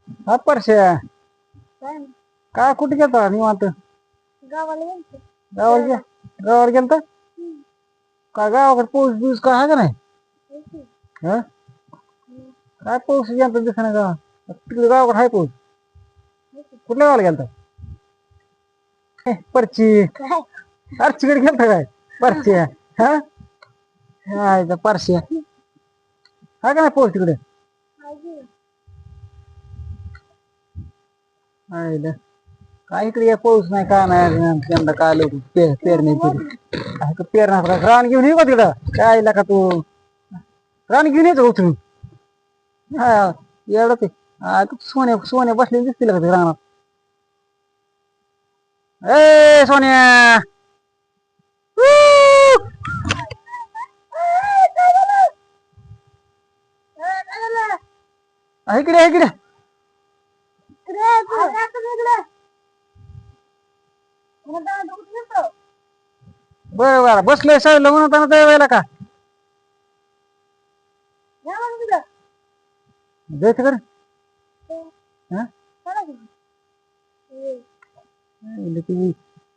हा परश्या. काय नाही. काय कुठे गेलता निवांत? गावाला गेलतो. गावाला गे गावाला गेलता? काय गावाकडे पाऊस बिऊस काय आहे का नाही? हा? काय पाऊस गेलता दिसना गावात. तिकडे गावाकडे आहे पाऊस. कुठल्या गावाला गेलता? परची. परचीकडे गेलता काय? परच्या. हा? हा परश्या. आहे का नाही पाऊस तिकडे? आयला काय इकडे या पाऊस नाही काय नाही यंदा काय लोक पेरणी पेरणार रान घेऊन येऊ का तिकडं काय आयला का तू रान घेऊन येतो उचलून हा एवढं ते सोन्या सोन्या बसले दिसतील का ते रानात ए सोन्या इकडे इकडे बरं बरं बसलोय साईडला म्हणून आता त्या वेळेला का जायचं कर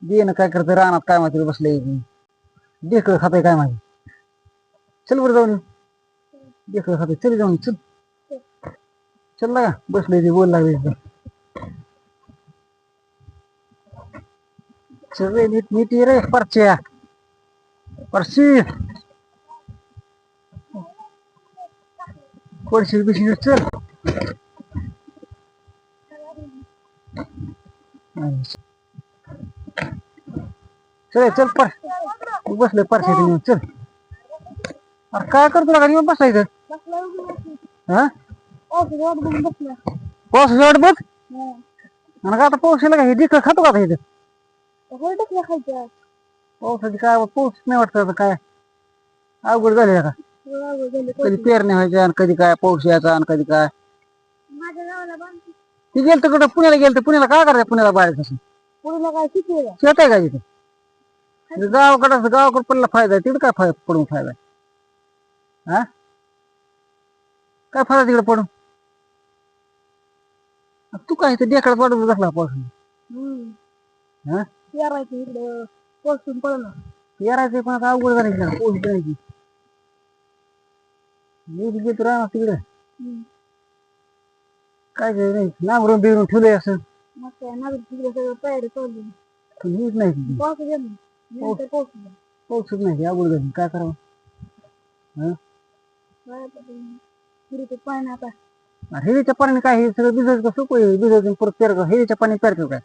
दे ना काय करतं रानात काय माहिती बसले ढेकळं खाते काय माहिती चल बरं जाऊन ढेकळं खाते चल जाऊन चल चल ना बसले ते बोल लागले चल रे नीट नीट ये रे परच्या परशी परशी बिशी चल चल चल पर बसले परशे चल अरे काय करतो का निवांत बसायचं हा पाऊस वाट बघ आणि आता पाऊस का हे ढेकळं खातो का इथं पावसाची काय पाऊस नाही वाटत आता काय अवघड झाले का कधी पेरणी व्हायच्या आणि कधी काय पाऊस यायचा आणि कधी काय ती गेलं कुठं पुण्याला गेलं पुण्याला काय करायचं पुण्याला बाहेर कसं शेत आहे का तिथे गावाकडे पडला फायदा आहे तिकडे काय पडून फायदा आहे हा काय फायदा तिकडे पडून तू काय ते ढेकळात वाढवून बसला पाऊस हा पेरायचं पण आता अवघड झाली पोहोच करायची घेत राहा तिकडे काय नाही नांगरून बिरून ठेवलंय असं नीट नाही पाऊसच नाही अवघड झाली काय करावं हिरीच्या पाण्याने काय हे सगळं भिजायचं सोपं भिजायचं परत पेरतो हिरीच्या पाणी पेरतो काय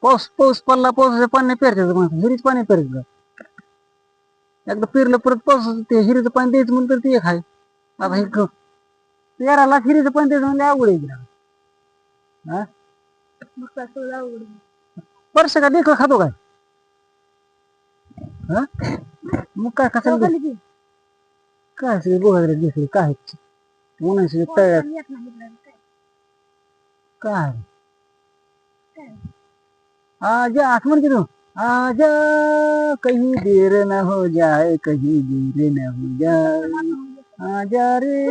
पाऊस पाऊस पडला पावसाच्या पाणी पेरतात माणसं हिरीच पाणी पेरत एकदा पेरलं परत पाऊस ते हिरीचं पाणी द्यायचं म्हणून तर ते एक आहे आता हे पेराला हिरीचं पाणी द्यायचं म्हणजे अवघड आहे परस का ढेकळं खातो काय हा मग काय कसं काय सगळे बोघायला दिसले काय उन्हाची तळ्यात काय आजा आठवण की तू आजा कहीं देर न हो जाए कहीं देर न हो जाए आजा रे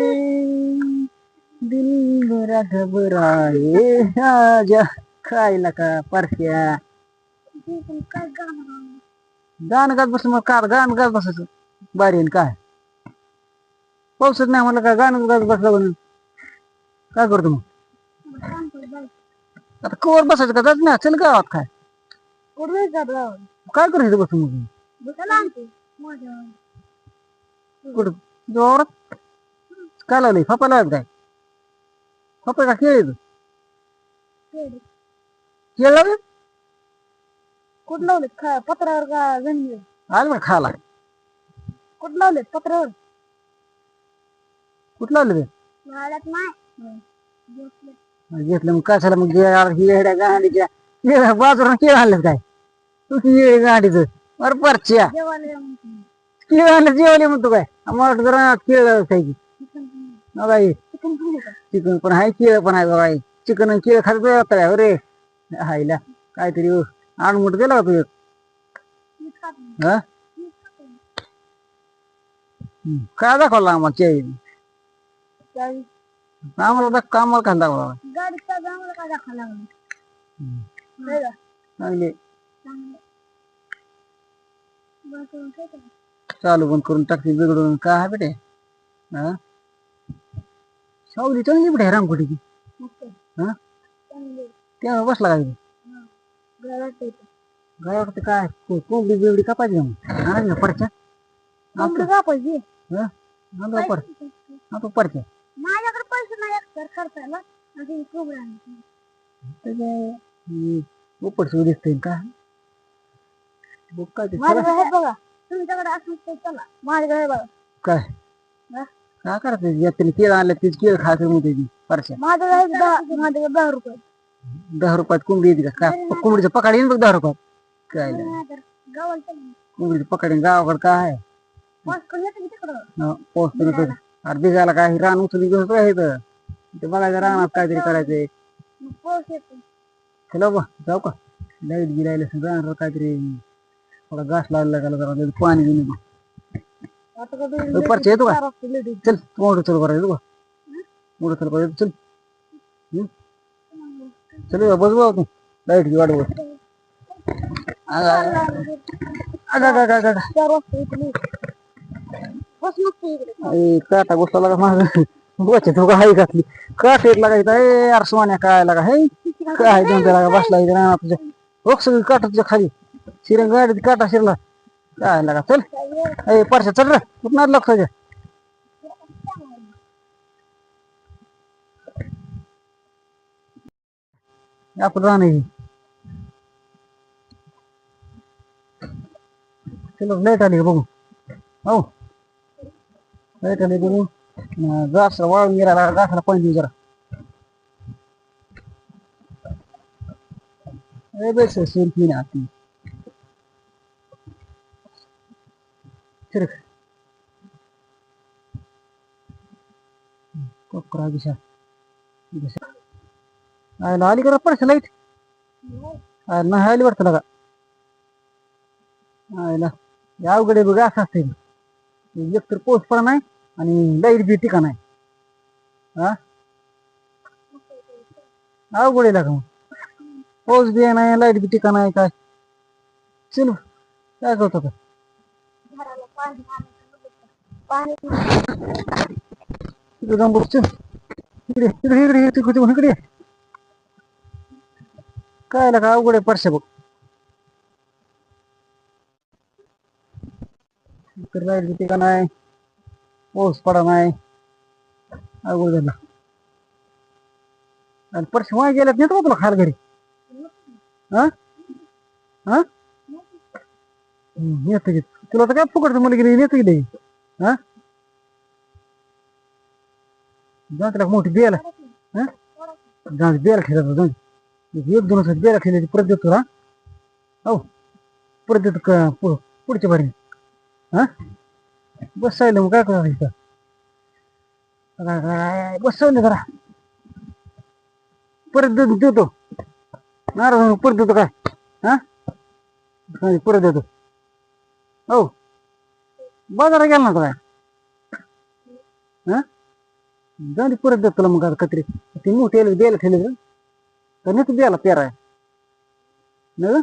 दिल मेरा घबराए आजा काय लका परश्या गाणं गात बस मग का गाणं गात बसायचं बारीन काय पाऊसच नाही म्हणलं काय गाणं गात बसला म्हणून काय करतो मग आता कवर बसायचं का जात ना चल गावात काय काय करायचं बसून मग कुठं जोरात काय लावलंय फापा लावत काय फापा का केळ केळ लावले कुठं लावले पत्रावर का जमिनीवर आलं मग खाला कुठं लावले पत्रावर कुठं लावले घेतलं मग कशाला मग येड्या गांडीच्या बाजूला केळ आणलं काय तू येडे गांडीच बरं परच्या केळ आणलं जेवले म्हणतो काय मला वाटतं जरा केळ खायची बाई चिकन पण आहे केळ पण आहे बाई चिकन आणि केळ खात काय रे हायला काहीतरी आणमुट गेला का तू हा काय दाखवला आम्हाला आम्हाला कामाला काय दाखवला दाखवा लागला हम्म. नाही का? चांगले चांगलं. बस करून ठेवतो. चालू बंद करून टाकते बिघडून काय आहे बेटे हा सावली चांगली बेटे रामकोटीची मस्त. हा चांगलं. त्या बसला काय हा. घरात ठेवतो. काय वाटतं काय कोंबडी बिवडी का पाहिजे आणा परच्या कोंबडी कापायची. आणतो पर आणतो परच्या माझ्याकडे पैसे नाही एकतर खर्चायला आणि कोंबडी आणायची. त्याच्या उपट सुरू दिसतंय का बुक काय ते माझ्याकडे हे बघा तुमच्याकडे असं तर चला माझ्याकडे हे बघा काय हा? काय करायचं यातून केळ आणलं तीच केळ खायचं म्हणते ती परच्या माझ्याकडे माझ्याकडे 10 रुपये 10 रुपयात कोंबडी येते का काय कोंबडीचं पकाड येईन बघ 10 रुपयात काय नाही. नाही तर गावाला चला. कोंबडीचं पकाड येईन गावाकडे काय आहे मस्त येतं की तिकडं. पोहोचतो अरे बिगाला काय रान उचलून घेऊन काय इथं ते बघायचं रानात काहीतरी करायचंय मग पाऊस येतो. चला बा जाऊ का लाईट गिरायला राहणार काहीतरी थोडा घास लावला का जरा त्याचं पाणी घेऊन आता का तुम्ही परच्या येतो का 4 वाजता late येतो. चल मोठं चल करायचं बा मोठं चल करायचं चल चल बस बा तू लाईट वाढ बस 4 वाजता येतो मी. बस मस्त इकडे. काटा गोष्ट लागा माझ बच तू काय घातली काट येत लागायचा ए यार सोन्या काय लागा हे काय दोन लागा बसला इथे ना तुझ्या बघ सगळी काटा तुझ्या खाली शिरण गाडीत काटा शिरला काय लागा चल ए परशा चल रे कुठं लक्ष द्या आपण राहणे चलो लाईट आली का बघू हो लाईट आली बघू घास वाळून गेला घासाला पाणी देऊ जरा बेस सुरखी ना ती चिरक कोकरा दिशा आयला आली करा पडस लाईट नाही आली वाटतं लगा आयला या अवघडे बघा असं असते एकतर पाऊस पडा नाही आणि लाईट बी टिका नाही हा अवघडे लागा मग पाऊस बी नाही लाईट बी टिका नाही काय चल काय करतो का घराला पाणी आणायचं. इकडे जाऊन बघ चल इकडे इकडे इकडे तिकडे इकडे काय लागा अवघडे परशा बघ लाईट बी टिका नाही पाऊस पडा नाही अवघड झाला आणि परशा वाय गेल्यात नेतो का तुला खायला घरी हा हा येतो की तुला तर काय फुकटचं मला गेली नेतो की हा जाऊ त्याला मोठी बेला हा जाऊ बेला ठेवायचं जाऊ एक दोन बेला ठेवली परत देतो हा हो परत देतो पुढच्या बारी हा बस सायला मग काय करायचं बस सावले जरा परत देतो नाराज परत देतो काय हा परत देतो हो बाजारात गेला ना काय हा जाऊ दे परत देतो तुला मग आता कत्री ते मोठी बेला ठेवले तर नाही तू बेला पेराय न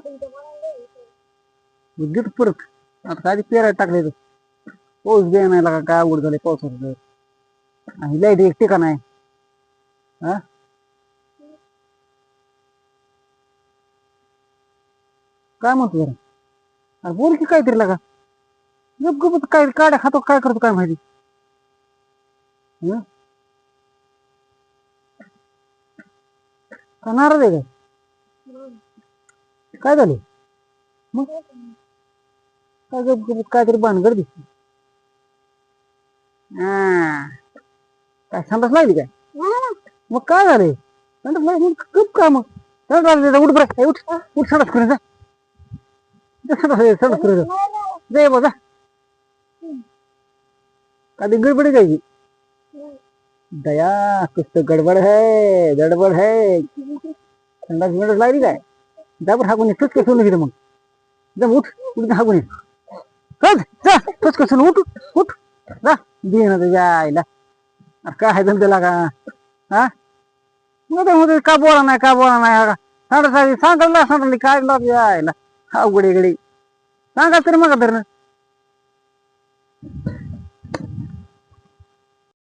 देतो परत आता काय पेराय टाकले पाऊस बी नाही लागा काय अवघड झाले पावसाचं आणि लाईट एक टिका नाही हा काय म्हणतो जरा अरे बोल की काहीतरी लागा गप गप काय काड्या खातो काय करतो काय माहिती का नाराज आहे काय झालं मग काय गप गप काहीतरी भानगड दिसते काय संडास लागली काय मग काय झालंय संडास लागली मग गप का मग संडास उठ बरं उठ उठ संडास करून जा संडास करून जा बघा कधी गडबडी जायची दया कुछ तो गड़बड़ है संडास मिनट लागली काय जाबर हाकून ये टुचके सोडून घेतो मग जा उठ उठ हाकून ये जा टुचके सोडून उठ उठ जा दे ना तुझ्या आईला काय आहे धंद्याला का हा मध्ये का बोला नाही का बोला नाही सांगितलं काय लाभ यायला अवघडी गडी सांगा तरी मग तर